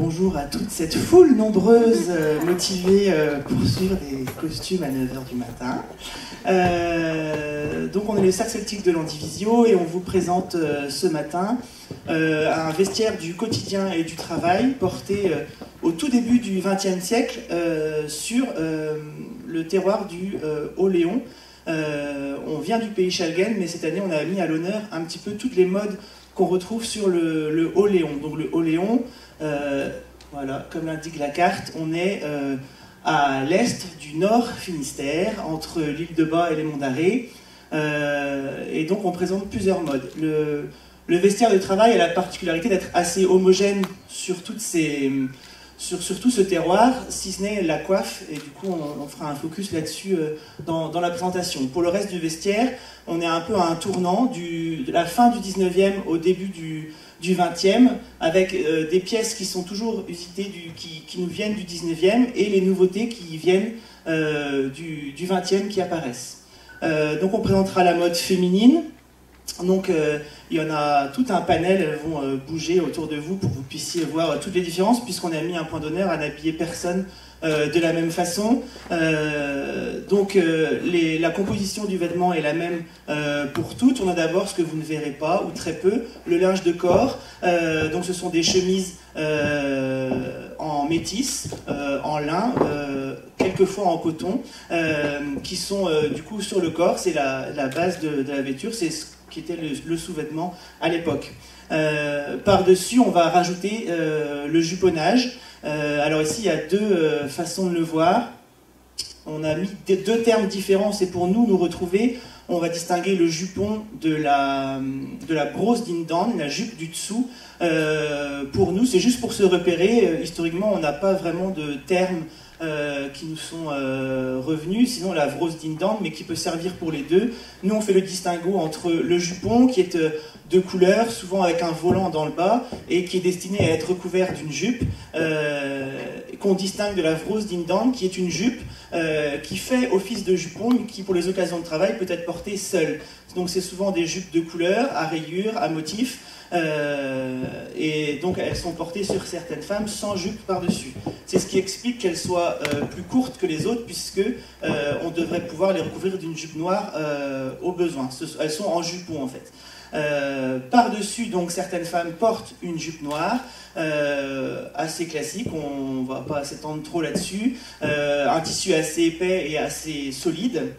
bonjour à toute cette foule nombreuse motivée pour suivre des costumes à 9h du matin. Donc on est le Cercle Celtique de l'Andivisio et on vous présente ce matin un vestiaire du quotidien et du travail porté au tout début du XXe siècle sur le terroir du Haut-Léon. On vient du pays Chalgen, mais cette année on a mis à l'honneur un petit peu toutes les modes qu'on retrouve sur le Haut-Léon. Donc le Haut-Léon, voilà, comme l'indique la carte, on est à l'est du Nord Finistère, entre l'île de Bas et les Monts d'Arrée. Et donc on présente plusieurs modes. Le vestiaire de travail a la particularité d'être assez homogène sur toutes ces... Sur tout ce terroir, si ce n'est la coiffe, et du coup on fera un focus là-dessus dans la présentation. Pour le reste du vestiaire, on est un peu à un tournant de la fin du 19e au début du 20e, avec des pièces qui sont toujours usitées, qui nous viennent du 19e, et les nouveautés qui viennent du 20e qui apparaissent. Donc on présentera la mode féminine. Donc il y en a tout un panel, elles vont bouger autour de vous pour que vous puissiez voir toutes les différences, puisqu'on a mis un point d'honneur à n'habiller personne de la même façon. Donc la composition du vêtement est la même pour toutes. On a d'abord ce que vous ne verrez pas, ou très peu, le linge de corps. Donc ce sont des chemises en métis, en lin, quelquefois en coton, qui sont du coup sur le corps. C'est la base de la vêture, c'est ce qui était le sous-vêtement à l'époque. Par-dessus, on va rajouter le juponnage. Alors ici, il y a deux façons de le voir. On a mis deux termes différents, c'est pour nous retrouver. On va distinguer le jupon de la brosse d'indan, la jupe du dessous. Pour nous, c'est juste pour se repérer. Historiquement, on n'a pas vraiment de termes qui nous sont revenus, sinon la brosse d'indan, mais qui peut servir pour les deux. Nous, on fait le distinguo entre le jupon, qui est de couleur, souvent avec un volant dans le bas, et qui est destiné à être recouvert d'une jupe, qu'on distingue de la brosse d'indan, qui est une jupe qui fait office de jupon, mais qui, pour les occasions de travail, peut être portée seule. Donc c'est souvent des jupes de couleur, à rayures, à motifs, et donc elles sont portées sur certaines femmes sans jupe par-dessus. C'est ce qui explique qu'elles soient plus courtes que les autres, puisque on devrait pouvoir les recouvrir d'une jupe noire au besoin. Elles sont en jupon en fait. Par-dessus, donc certaines femmes portent une jupe noire, assez classique, on ne va pas s'étendre trop là-dessus, un tissu assez épais et assez solide.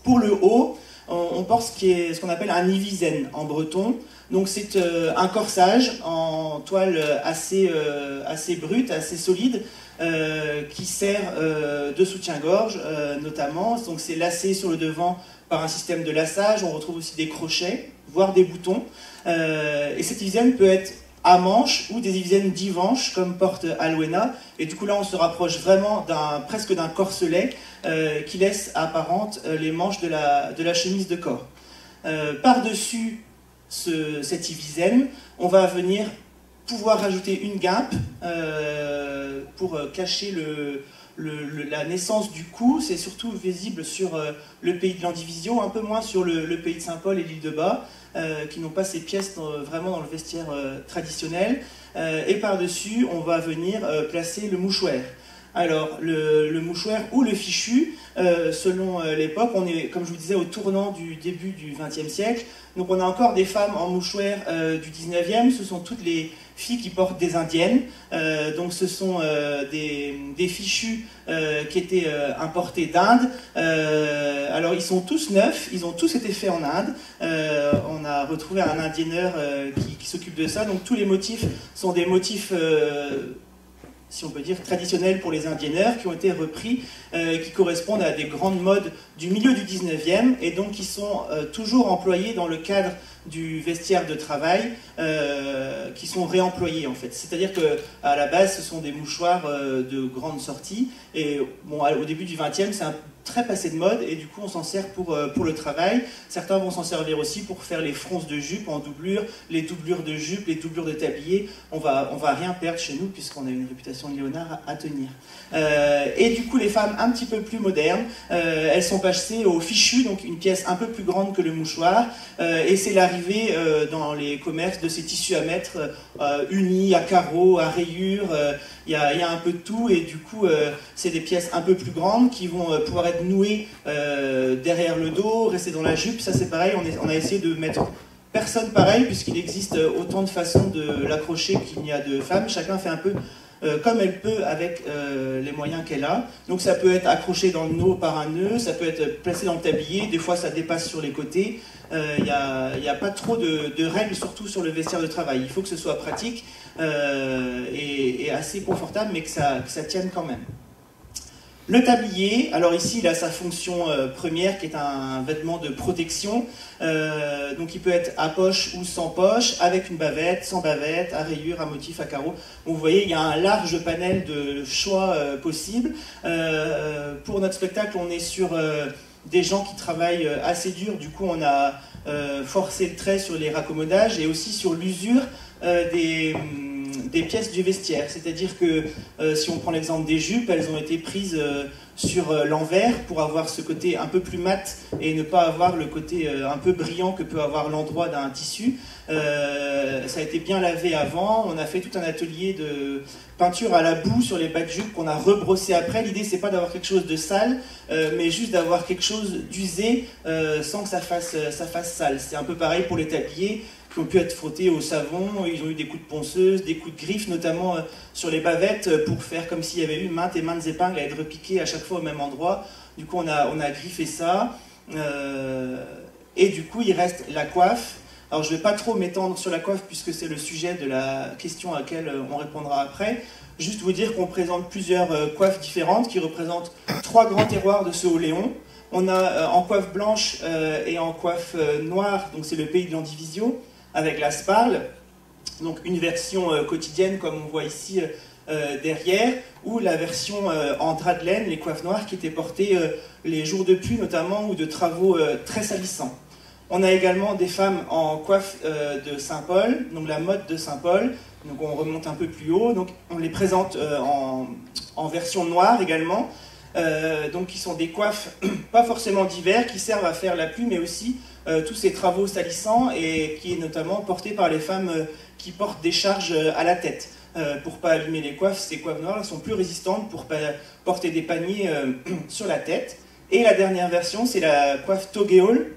Pour le haut, on porte ce qu'on appelle un ivisen en breton. Donc c'est un corsage en toile assez brute, assez solide, qui sert de soutien-gorge notamment. Donc c'est lacé sur le devant par un système de lassage. On retrouve aussi des crochets, voire des boutons. Et cette ivisen peut être à manches ou des ivisen divanches comme porte Alwena. Et du coup là on se rapproche vraiment presque d'un corselet qui laisse apparentes les manches de la chemise de corps. Par-dessus cette ivisen, on va venir pouvoir rajouter une guimpe pour cacher la naissance du cou. C'est surtout visible sur le pays de l'Andivisio, un peu moins sur le pays de Saint-Paul et l'île de Bas, qui n'ont pas ces pièces vraiment dans le vestiaire traditionnel. Et par-dessus, on va venir placer le mouchoir. Alors, le mouchoir ou le fichu, selon l'époque, on est, comme je vous disais, au tournant du début du XXe siècle. Donc on a encore des femmes en mouchoir du XIXe, ce sont toutes les filles qui portent des indiennes. Donc ce sont des fichus qui étaient importés d'Inde. Alors ils sont tous neufs, ils ont tous été faits en Inde. On a retrouvé un indienneur qui s'occupe de ça. Donc tous les motifs sont des motifs... si on peut dire, traditionnels pour les indienneurs, qui ont été repris, qui correspondent à des grandes modes du milieu du 19e, et donc qui sont toujours employés dans le cadre du vestiaire de travail, qui sont réemployés en fait. C'est-à-dire qu'à la base, ce sont des mouchoirs de grande sortie, et bon, au début du 20e, c'est très passé de mode, et du coup on s'en sert pour le travail. Certains vont s'en servir aussi pour faire les fronces de jupe en doublure, les doublures de jupe, les doublures de tablier. On va rien perdre chez nous puisqu'on a une réputation de Léonard à tenir. Et du coup les femmes un petit peu plus modernes, elles sont passées au fichu, donc une pièce un peu plus grande que le mouchoir, et c'est la l'arrivée dans les commerces de ces tissus à mettre unis, à carreaux, à rayures. Il y a un peu de tout, et du coup, c'est des pièces un peu plus grandes qui vont pouvoir être nouées derrière le dos, rester dans la jupe. Ça, c'est pareil, on a essayé de mettre personne pareil, puisqu'il existe autant de façons de l'accrocher qu'il n'y a de femmes. Chacun fait un peu comme elle peut avec les moyens qu'elle a. Donc ça peut être accroché dans le dos par un nœud, ça peut être placé dans le tablier, des fois ça dépasse sur les côtés. Il n'y a pas trop de règles, surtout sur le vestiaire de travail. Il faut que ce soit pratique et assez confortable, mais que ça tienne quand même. Le tablier, alors ici il a sa fonction première qui est un vêtement de protection, donc il peut être à poche ou sans poche, avec une bavette, sans bavette, à rayures, à motifs, à carreaux. Donc vous voyez, il y a un large panel de choix possibles. Pour notre spectacle, on est sur des gens qui travaillent assez dur, du coup on a forcé le trait sur les raccommodages et aussi sur l'usure des pièces du vestiaire. C'est-à-dire que si on prend l'exemple des jupes, elles ont été prises sur l'envers pour avoir ce côté un peu plus mat et ne pas avoir le côté un peu brillant que peut avoir l'endroit d'un tissu. Ça a été bien lavé avant. On a fait tout un atelier de peinture à la boue sur les bas de jupe qu'on a rebrossé après. L'idée, c'est pas d'avoir quelque chose de sale, mais juste d'avoir quelque chose d'usé sans que ça fasse sale. C'est un peu pareil pour les tabliers qui ont pu être frottés au savon. Ils ont eu des coups de ponceuse, des coups de griffe, notamment sur les bavettes, pour faire comme s'il y avait eu maintes et maintes épingles à être repiquées à chaque fois au même endroit. Du coup, on a griffé ça. Et du coup, il reste la coiffe. Alors, je ne vais pas trop m'étendre sur la coiffe, puisque c'est le sujet de la question à laquelle on répondra après. Juste vous dire qu'on présente plusieurs coiffes différentes, qui représentent 3 grands terroirs de ce Haut-Léon. On a en coiffe blanche et en coiffe noire, donc c'est le pays de l'Andivisio, avec la sparle, donc une version quotidienne comme on voit ici derrière, ou la version en drap de laine, les coiffes noires qui étaient portées les jours de pluie notamment, ou de travaux très salissants. On a également des femmes en coiffe de Saint-Paul, donc la mode de Saint-Paul, donc on remonte un peu plus haut, donc on les présente en version noire également, donc qui sont des coiffes pas forcément d'hiver, qui servent à faire la pluie, mais aussi tous ces travaux salissants, et qui est notamment porté par les femmes qui portent des charges à la tête. Pour ne pas abîmer les coiffes, ces coiffes noires elles sont plus résistantes pour pas porter des paniers sur la tête. Et la dernière version, c'est la coiffe Togeol,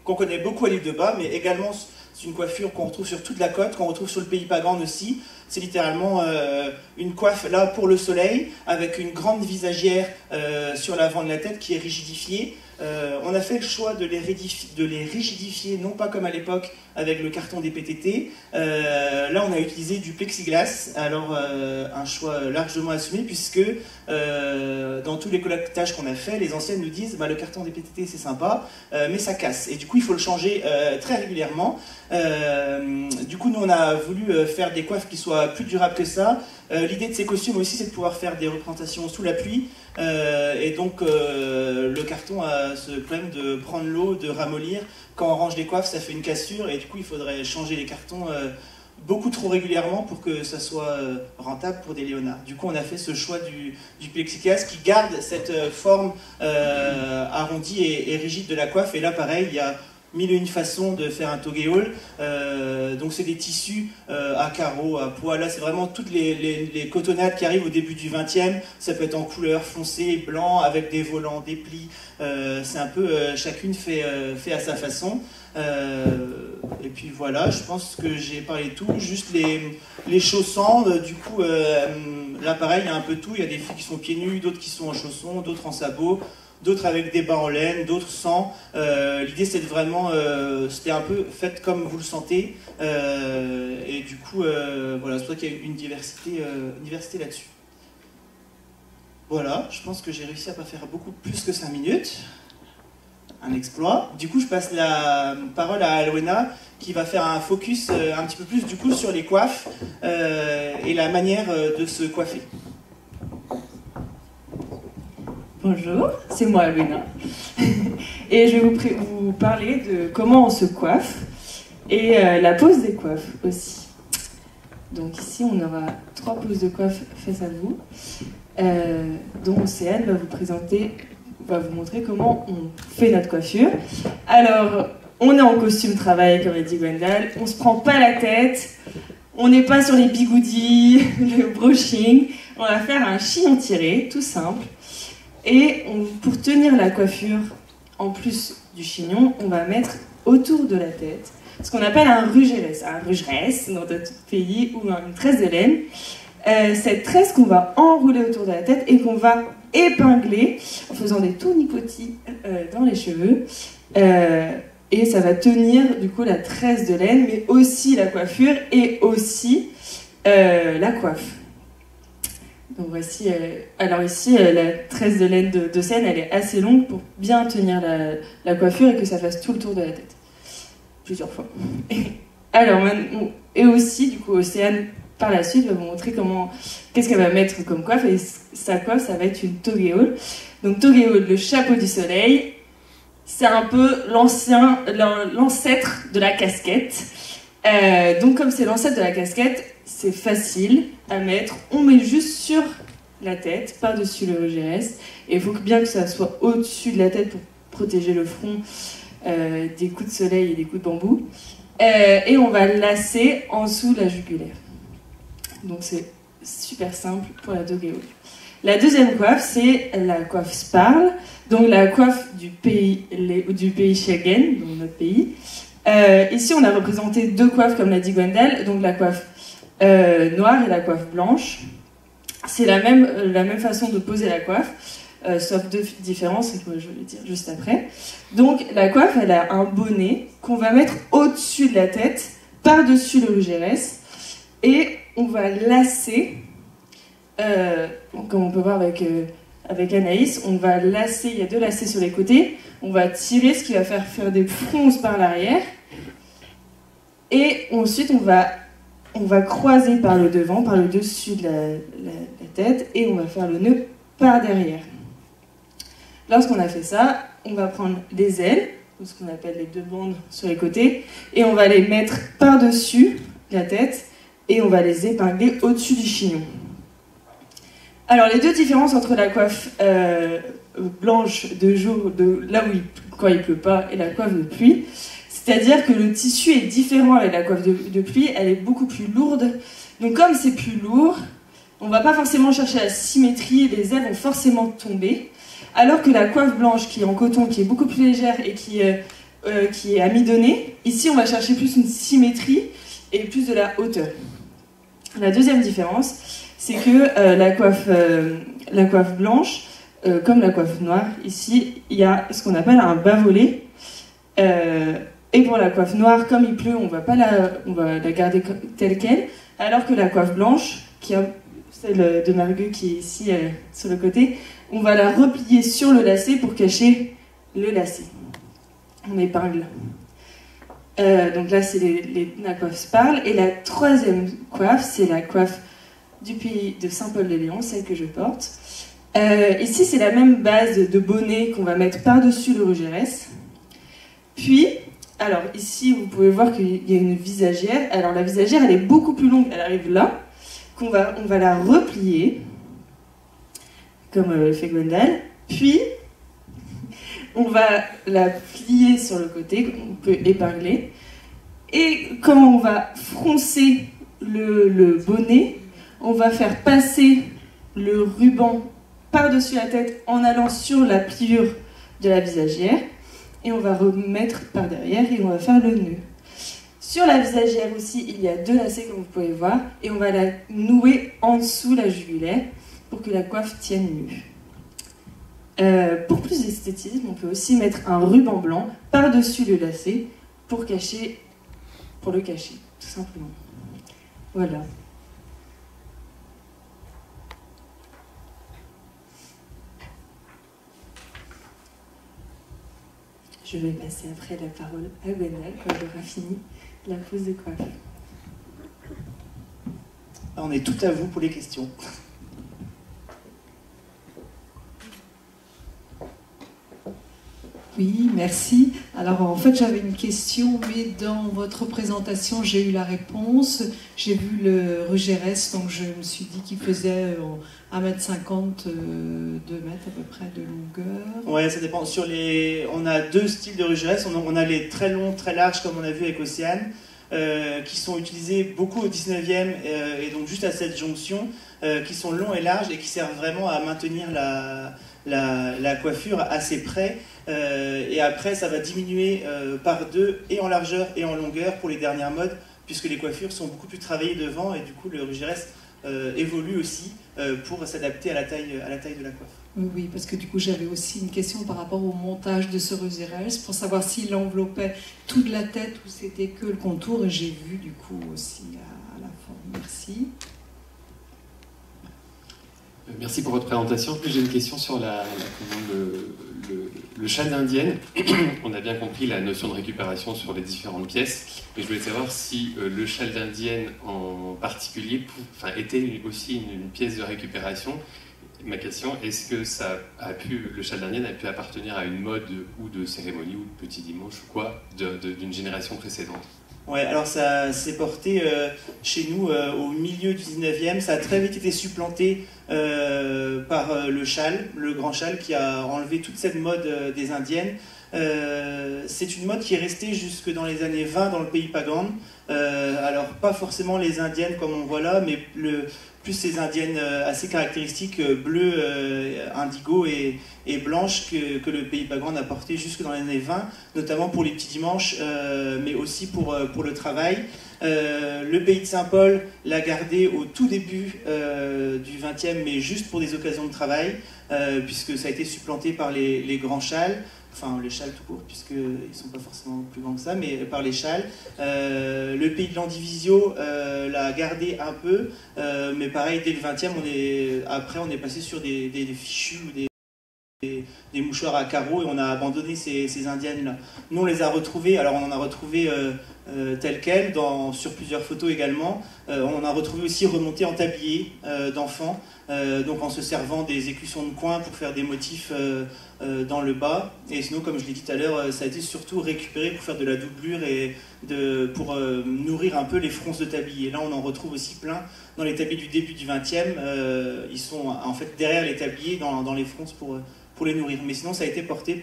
qu'on connaît beaucoup à l'île de Bas, mais également c'est une coiffure qu'on retrouve sur toute la côte, qu'on retrouve sur le pays Pagan aussi. C'est littéralement une coiffe là pour le soleil, avec une grande visagière sur l'avant de la tête qui est rigidifiée. On a fait le choix de les rigidifier, non pas comme à l'époque avec le carton des PTT. Là, on a utilisé du plexiglas, alors un choix largement assumé, puisque dans tous les collectages qu'on a fait, les anciennes nous disent bah, le carton des PTT c'est sympa, mais ça casse. Et du coup, il faut le changer très régulièrement. Du coup, nous, on a voulu faire des coiffes qui soient plus durables que ça. L'idée de ces costumes aussi, c'est de pouvoir faire des représentations sous la pluie. Et donc, le carton a ce problème de prendre l'eau, de ramollir. Quand on range les coiffes, ça fait une cassure. Et du coup, il faudrait changer les cartons beaucoup trop régulièrement pour que ça soit rentable pour des léonards. Du coup, on a fait ce choix du plexiglas qui garde cette forme arrondie et rigide de la coiffe. Et là, pareil, il y a mille et une façons de faire un togeol. Donc c'est des tissus à carreaux, à pois. Là c'est vraiment toutes les cotonnades qui arrivent au début du 20e. Ça peut être en couleur foncée, blanc, avec des volants, des plis. C'est un peu, chacune fait à sa façon. Et puis voilà, je pense que j'ai parlé de tout. Juste les chaussons, du coup, là pareil, il y a un peu tout. Il y a des filles qui sont pieds nus, d'autres qui sont en chaussons, d'autres en sabots, d'autres avec des bas en laine, d'autres sans. L'idée c'était vraiment, c'était un peu fait comme vous le sentez, et du coup, voilà, c'est pour ça qu'il y a une diversité là-dessus. Voilà, je pense que j'ai réussi à pas faire beaucoup plus que 5 minutes. Un exploit. Du coup, je passe la parole à Alwena, qui va faire un focus un petit peu plus du coup sur les coiffes et la manière de se coiffer. Bonjour, c'est moi Alwena et je vais vous parler de comment on se coiffe et la pose des coiffes aussi. Donc ici on aura 3 poses de coiffe face à vous, dont Océane va vous montrer comment on fait notre coiffure. Alors on est en costume travail, comme a dit Gwendal, on se prend pas la tête, on n'est pas sur les bigoudis, le brushing, on va faire un chignon tiré, tout simple. Et pour tenir la coiffure, en plus du chignon, on va mettre autour de la tête ce qu'on appelle un rugeresse. Un rugeresse, dans d'autres pays, ou une tresse de laine. Cette tresse qu'on va enrouler autour de la tête et qu'on va épingler en faisant des tournicotis dans les cheveux. Et ça va tenir du coup la tresse de laine, mais aussi la coiffure et aussi la coiffe. Donc voici, alors ici, la tresse de laine de scène, elle est assez longue pour bien tenir la coiffure et que ça fasse tout le tour de la tête. Plusieurs fois. Alors, et aussi, du coup, Océane, par la suite, va vous montrer qu'est-ce qu'elle va mettre comme coiffe. Et sa coiffe, ça va être une togeol. Donc togeol, le chapeau du soleil, c'est un peu l'ancêtre de la casquette. Donc comme c'est l'ancêtre de la casquette, c'est facile à mettre. On met juste sur la tête, par-dessus le rugeresse. Et il faut bien que ça soit au-dessus de la tête pour protéger le front des coups de soleil et des coups de bambou. Et on va lasser en dessous de la jugulaire. Donc c'est super simple pour la togeol. La deuxième coiffe, c'est la coiffe Sparl. Donc la coiffe du pays Schengen, donc notre pays. Ici, on a représenté deux coiffes, comme l'a dit Gwendal, donc la coiffe noire et la coiffe blanche. C'est la même façon de poser la coiffe, sauf deux différences, c'est que je vais le dire juste après. Donc la coiffe, elle a un bonnet qu'on va mettre au-dessus de la tête, par-dessus le rugeresse, et on va lasser, comme on peut voir avec Anaïs, on va lasser, il y a deux lacets sur les côtés, on va tirer, ce qui va faire des fronces par l'arrière, et ensuite on va croiser par le devant, par le dessus de la tête, et on va faire le nœud par derrière. Lorsqu'on a fait ça, on va prendre les ailes, ou ce qu'on appelle les deux bandes sur les côtés, et on va les mettre par-dessus la tête, et on va les épingler au-dessus du chignon. Alors les deux différences entre la coiffe blanche de jour, là où quand il pleut pas, et la coiffe de pluie, c'est-à-dire que le tissu est différent avec la coiffe de pluie, elle est beaucoup plus lourde. Donc comme c'est plus lourd, on va pas forcément chercher la symétrie, les ailes vont forcément tomber, alors que la coiffe blanche qui est en coton, qui est beaucoup plus légère et qui est amidonnée, ici on va chercher plus une symétrie et plus de la hauteur. La deuxième différence, c'est que la coiffe blanche, comme la coiffe noire, ici, il y a ce qu'on appelle un bas-volé. Et pour la coiffe noire, comme il pleut, on va la garder telle qu'elle, alors que la coiffe blanche, qui a celle de Marguerite qui est ici sur le côté, on va la replier sur le lacet pour cacher le lacet. On épingle. Donc là, c'est la coiffe Sparl. Et la troisième coiffe, c'est la coiffe du pays de Saint-Paul-de-Léon, celle que je porte. Ici, c'est la même base de bonnet qu'on va mettre par-dessus le rugeresse. Puis, alors ici, vous pouvez voir qu'il y a une visagière. Alors la visagière, elle est beaucoup plus longue, elle arrive là. On va la replier, comme le fait Gwendal. Puis, on va la plier sur le côté, on peut épingler. Et quand on va froncer le bonnet, on va faire passer le ruban par-dessus la tête en allant sur la pliure de la visagière. Et on va remettre par derrière et on va faire le nœud. Sur la visagière aussi, il y a deux lacets comme vous pouvez voir. Et on va la nouer en dessous la jugulaire pour que la coiffe tienne mieux. Pour plus d'esthétisme, on peut aussi mettre un ruban blanc par-dessus le lacet pour le cacher, tout simplement. Voilà. Je vais passer après la parole à Gwendal quand elle aura fini la pose de coiffe. On est tout à vous pour les questions. Oui, merci. Alors en fait j'avais une question, mais dans votre présentation j'ai eu la réponse. J'ai vu le Rugérès, donc je me suis dit qu'il faisait 1,50 m, 2 mètres à peu près de longueur. Ouais, ça dépend. On a deux styles de Rugérès. On a les très longs, très larges, comme on a vu avec Océane, qui sont utilisés beaucoup au 19e, et donc juste à cette jonction, qui sont longs et larges et qui servent vraiment à maintenir la coiffure assez près. Et après, ça va diminuer par deux, et en largeur et en longueur pour les dernières modes, puisque les coiffures sont beaucoup plus travaillées devant, et du coup le Rugérès évolue aussi pour s'adapter à la taille de la coiffe. Oui, parce que du coup j'avais aussi une question par rapport au montage de ce Rugérès, pour savoir s'il enveloppait toute la tête ou c'était que le contour, et j'ai vu du coup aussi à la forme. Merci. Merci pour votre présentation. J'ai une question sur le châle d'indienne. On a bien compris la notion de récupération sur les différentes pièces, mais je voulais savoir si le châle d'indienne en particulier était aussi une pièce de récupération. Ma question, est-ce que le châle d'indienne a pu appartenir à une mode ou de cérémonie ou de petit dimanche ou quoi d'une génération précédente? Ouais, alors ça s'est porté chez nous au milieu du 19e, ça a très vite été supplanté par le châle, le grand châle, qui a enlevé toute cette mode des indiennes. C'est une mode qui est restée jusque dans les années 20 dans le pays pagan. Alors pas forcément les indiennes comme on voit là, mais plus ces indiennes assez caractéristiques, bleues, indigo et blanches que le pays pagan a porté jusque dans les années 20, notamment pour les petits dimanches, mais aussi pour le travail. Le pays de Saint-Paul l'a gardé au tout début du XXe, mais juste pour des occasions de travail, puisque ça a été supplanté par les grands châles. Enfin, les châles tout court, puisqu'ils ne sont pas forcément plus grands que ça, mais par les châles. Le pays de Landivisio l'a gardé un peu, mais pareil, dès le 20e, après on est passé sur des fichus ou des mouchoirs à carreaux, et on a abandonné ces indiennes-là. Nous, on les a retrouvées, alors on en a retrouvé telles quelles, sur plusieurs photos également. On en a retrouvé aussi remontées en tablier d'enfants, donc en se servant des écussons de coin pour faire des motifs dans le bas. Et sinon, comme je l'ai dit tout à l'heure, ça a été surtout récupéré pour faire de la doublure et pour nourrir un peu les fronces de tablier. Là, on en retrouve aussi plein dans les tabliers du début du 20e. Ils sont en fait derrière les tabliers, dans les fronces pour les nourrir. Mais sinon, ça a été porté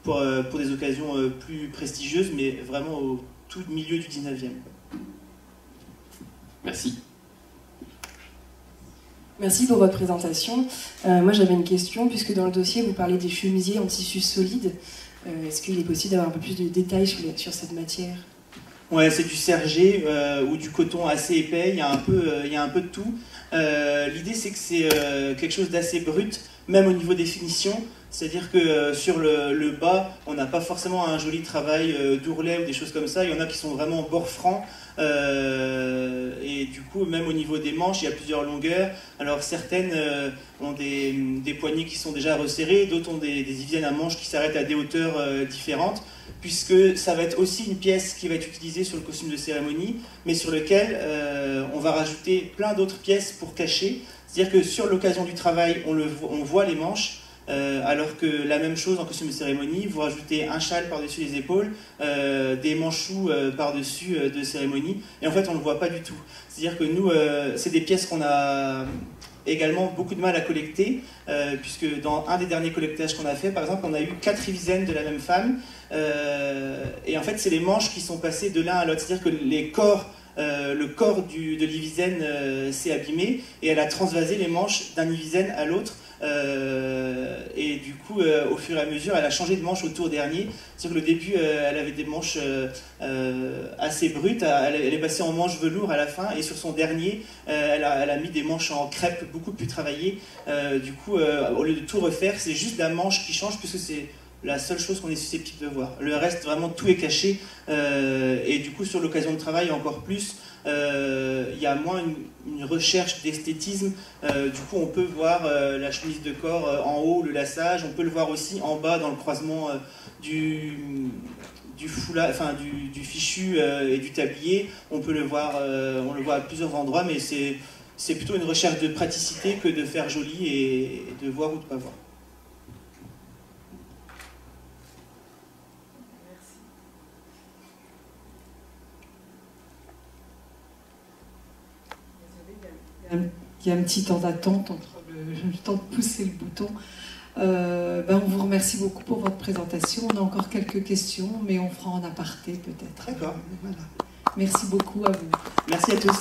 pour des occasions plus prestigieuses, mais vraiment au tout milieu du 19e. Merci. Merci pour votre présentation. Moi j'avais une question, puisque dans le dossier vous parlez des chemisiers en tissu solide. Est-ce qu'il est possible d'avoir un peu plus de détails sur cette matière? Ouais, c'est du sergé ou du coton assez épais, il y a un peu de tout. L'idée c'est que c'est quelque chose d'assez brut, même au niveau des finitions. C'est-à-dire que sur le bas, on n'a pas forcément un joli travail d'ourlet ou des choses comme ça. Il y en a qui sont vraiment en bord franc. Et du coup, même au niveau des manches, il y a plusieurs longueurs. Alors certaines ont des poignées qui sont déjà resserrées, d'autres ont des iviennes à manches qui s'arrêtent à des hauteurs différentes, puisque ça va être aussi une pièce qui va être utilisée sur le costume de cérémonie, mais sur lequel on va rajouter plein d'autres pièces pour cacher. C'est-à-dire que sur l'occasion du travail, on voit les manches, alors que la même chose en costume de cérémonie, vous rajoutez un châle par-dessus les épaules, des manchoux par-dessus de cérémonie, et en fait on ne le voit pas du tout. C'est-à-dire que nous, c'est des pièces qu'on a également beaucoup de mal à collecter, puisque dans un des derniers collectages qu'on a fait, par exemple, on a eu 4 rivizennes de la même femme, et en fait c'est les manches qui sont passées de l'un à l'autre, c'est-à-dire que le corps de l'Ivizen s'est abîmé, et elle a transvasé les manches d'un Ivizen à l'autre, et du coup au fur et à mesure elle a changé de manche au tour dernier. C'est-à-dire que le début elle avait des manches assez brutes, elle est passée en manche velours à la fin, et sur son dernier elle a mis des manches en crêpe beaucoup plus travaillées. Du coup au lieu de tout refaire, c'est juste la manche qui change, puisque c'est la seule chose qu'on est susceptible de voir. Le reste, vraiment, tout est caché. Et du coup, sur l'occasion de travail, encore plus, il y a moins une recherche d'esthétisme. Du coup, on peut voir la chemise de corps en haut, le lassage. On peut le voir aussi en bas, dans le croisement du foulard, enfin, du fichu et du tablier. On le voit à plusieurs endroits, mais c'est plutôt une recherche de praticité que de faire joli et de voir ou de ne pas voir. Il y a un petit temps d'attente entre le temps de pousser le bouton. On vous remercie beaucoup pour votre présentation. On a encore quelques questions, mais on fera en aparté peut-être. D'accord, voilà. Merci beaucoup à vous. Merci à tous.